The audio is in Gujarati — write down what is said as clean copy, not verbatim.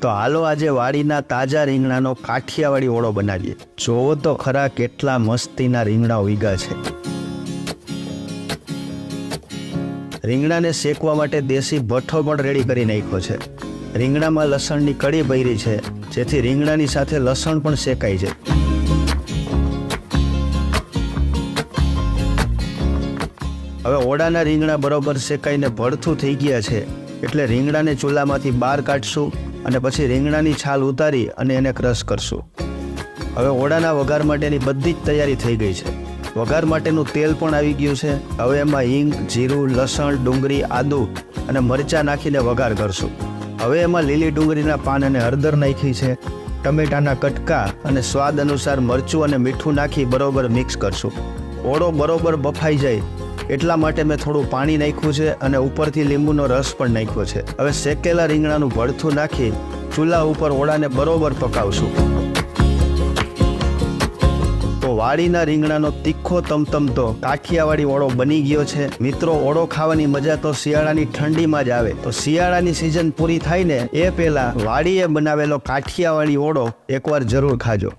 તો હાલો આજે વાડીના તાજા રીંગણાનો કાઠિયાવાડી ઓળો બનાવીએ। જોવો તો ખરા કેટલા મસ્તીના રીંગણા ઉગ્યા છે। રીંગણાને શેકવા માટે દેશી ભઠ્ઠો પણ રેડી કરી નાખ્યો છે। રીંગણામાં લસણની કળી ભરી છે, જેથી રીંગણાની સાથે લસણ પણ શેકાઈ જાય। હવે ઓળાના રીંગણા બરોબર શેકાઈને ભડથું થઈ ગયા છે, એટલે રીંગણાને ચૂલામાંથી બહાર કાઢશું અને પછી રીંગણાની છાલ ઉતારી અને એને ક્રશ કરશું। હવે ઓળાના વઘાર માટેની બધી જ તૈયારી થઈ ગઈ છે। વઘાર માટેનું તેલ પણ આવી ગયું છે। હવે એમાં હિંગ, જીરું, લસણ, ડુંગળી, આદુ અને મરચાં નાખીને વઘાર કરશું। હવે એમાં લીલી ડુંગળીના પાન અને હળદર નાખી છે। ટમેટાના કટકા અને સ્વાદ અનુસાર મરચું અને મીઠું નાખી બરોબર મિક્સ કરશું। ઓળો બરોબર બફાઈ જાય એટલા માટે મેં થોડું પાણી નાખ્યું છે અને ઉપરથી લીંબુનો રસ પણ નાખ્યો છે। હવે શેકેલા રીંગણાનું ભડથું નાખી ચૂલા ઉપર ઓળાને બરોબર પકાવશું। તો વાડીના રીંગણાનો તીખો તમતમતો કાઠિયાવાડી ઓળો બની ગયો છે। મિત્રો, ઓળો ખાવાની મજા તો શિયાળાની ઠંડીમાં જ આવે। તો શિયાળાની સિઝન પૂરી થાય ને એ પહેલા વાડીએ બનાવેલો કાઠિયાવાડી ઓળો એકવાર જરૂર ખાજો।